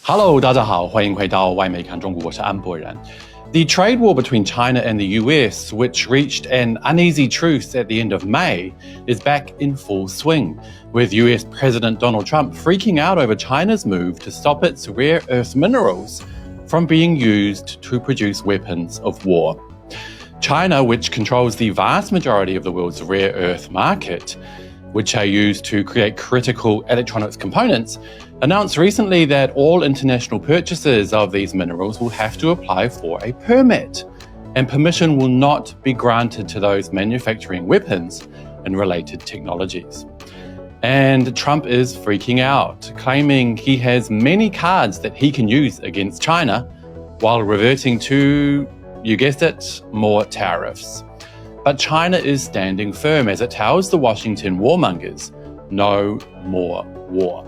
Hello， 大家好，欢迎回到外媒看中国，我是安博然。The trade war between China and the US, which reached an uneasy truce at the end of May, is back in full swing, with US President Donald Trump freaking out over China's move to stop its rare earth minerals from being used to produce weapons of war. China, which controls the vast majority of the world's rare earth market, which are used to create critical electronics components, announced recently that all international purchases of these minerals will have to apply for a permit, and permission will not be granted to those manufacturing weapons and related technologies. And Trump is freaking out, claiming he has many cards that he can use against China while reverting to, you guessed it, more tariffs. But China is standing firm as it tells the Washington warmongers, no more war.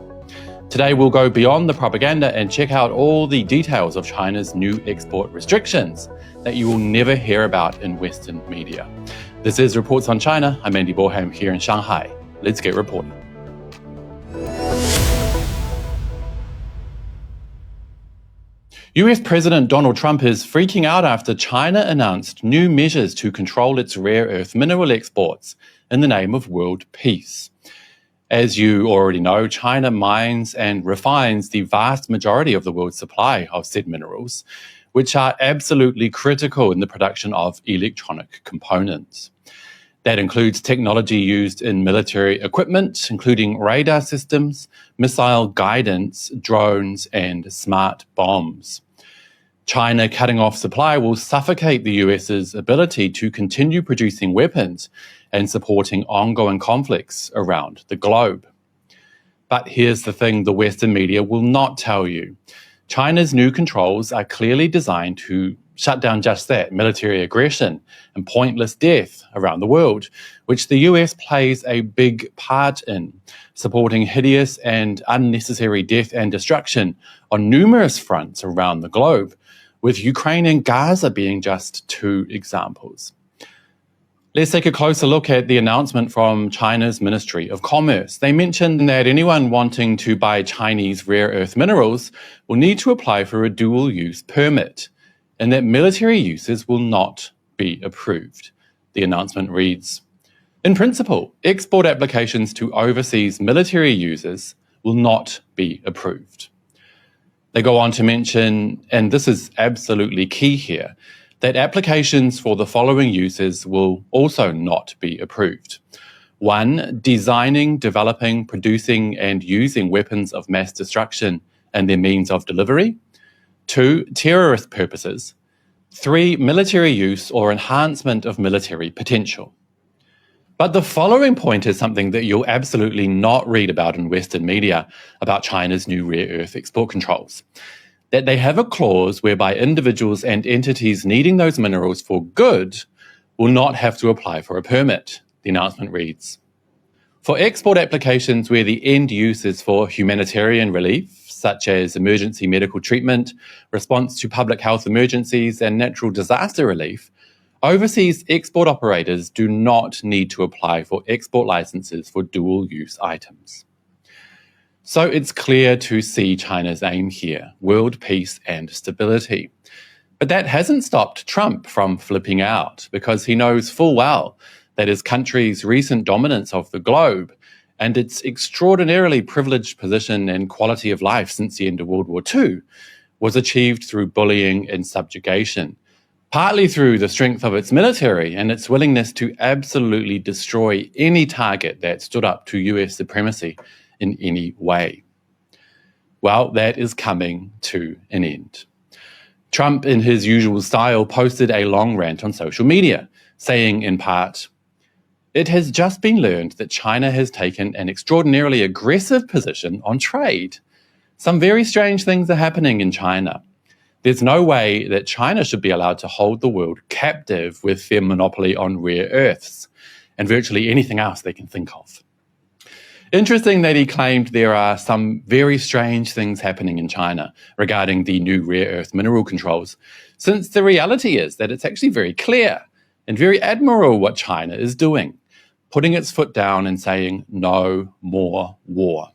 Today we'll go beyond the propaganda and check out all the details of China's new export restrictions that you will never hear about in Western media. This is Reports on China. I'm Andy Borham here in Shanghai. Let's get reporting. US President Donald Trump is freaking out after China announced new measures to control its rare earth mineral exports in the name of world peace. As you already know, China mines and refines the vast majority of the world's supply of said minerals, which are absolutely critical in the production of electronic components. That includes technology used in military equipment, including radar systems, missile guidance, drones, and smart bombs. China cutting off supply will suffocate the US's ability to continue producing weapons and supporting ongoing conflicts around the globe. But here's the thing the Western media will not tell you. China's new controls are clearly designed to shut down just that, military aggression and pointless death around the world, which the US plays a big part in, supporting hideous and unnecessary death and destruction on numerous fronts around the globe, with Ukraine and Gaza being just two examples. Let's take a closer look at the announcement from China's Ministry of Commerce. They mentioned that anyone wanting to buy Chinese rare earth minerals will need to apply for a dual-use permit, and that military uses will not be approved. The announcement reads, in principle, export applications to overseas military users will not be approved. They go on to mention, and this is absolutely key here, that applications for the following uses will also not be approved. 1. Designing, developing, producing, and using weapons of mass destruction and their means of delivery. 2. Terrorist purposes. 3. Military use or enhancement of military potential. But the following point is something that you'll absolutely not read about in Western media about China's new rare earth export controls. That they have a clause whereby individuals and entities needing those minerals for good will not have to apply for a permit, the announcement reads. For export applications where the end use is for humanitarian relief, such as emergency medical treatment, response to public health emergencies, and natural disaster relief, overseas export operators do not need to apply for export licenses for dual-use items. So it's clear to see China's aim here, world peace and stability. But that hasn't stopped Trump from flipping out, because he knows full well that his country's recent dominance of the globe and its extraordinarily privileged position and quality of life since the end of World War II was achieved through bullying and subjugation, partly through the strength of its military and its willingness to absolutely destroy any target that stood up to US supremacy in any way. Well, that is coming to an end. Trump, in his usual style, posted a long rant on social media, saying in part, "It has just been learned that China has taken an extraordinarily aggressive position on trade. Some very strange things are happening in China. There's no way that China should be allowed to hold the world captive with their monopoly on rare earths and virtually anything else they can think of." Interesting that he claimed there are some very strange things happening in China regarding the new rare earth mineral controls, since the reality is that it's actually very clear and very admirable what China is doing, putting its foot down and saying no more war.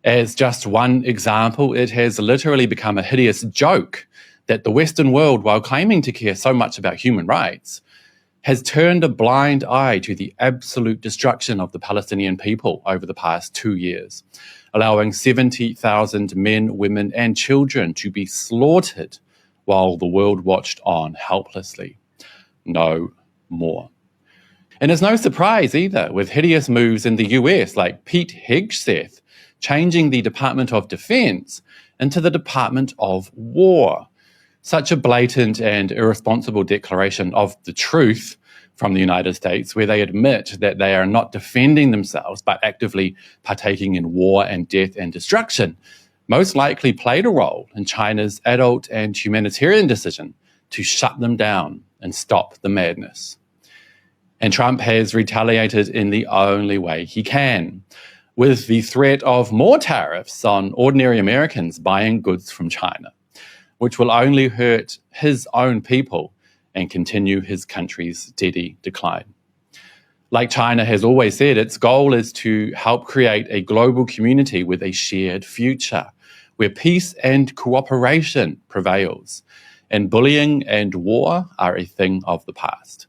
As just one example, it has literally become a hideous joke that the Western world, while claiming to care so much about human rights, has turned a blind eye to the absolute destruction of the Palestinian people over the past 2 years, allowing 70,000 men, women, and children to be slaughtered while the world watched on helplessly. No more. And it's no surprise either, with hideous moves in the US like Pete Hegseth changing the Department of Defense into the Department of War. Such a blatant and irresponsible declaration of the truth from the United States, where they admit that they are not defending themselves but actively partaking in war and death and destruction, most likely played a role in China's adult and humanitarian decision to shut them down and stop the madness. And Trump has retaliated in the only way he can, with the threat of more tariffs on ordinary Americans buying goods from China, which will only hurt his own people and continue his country's steady decline. Like China has always said, its goal is to help create a global community with a shared future, where peace and cooperation prevails, and bullying and war are a thing of the past.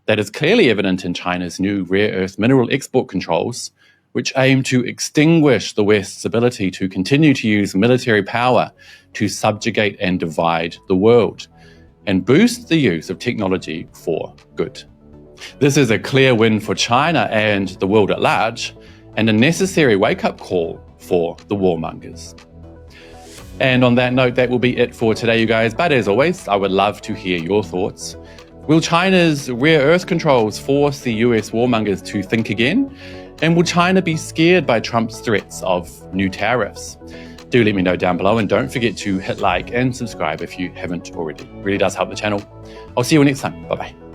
That is clearly evident in China's new rare earth mineral export controls, which aim to extinguish the West's ability to continue to use military power to subjugate and divide the world, and boost the use of technology for good. This is a clear win for China and the world at large, and a necessary wake-up call for the warmongers. And on that note, that will be it for today, you guys. But as always, I would love to hear your thoughts. Will China's rare earth controls force the US warmongers to think again? And will China be scared by Trump's threats of new tariffs? Do let me know down below, and don't forget to hit like and subscribe if you haven't already. It really does help the channel. I'll see you next time. Bye-bye.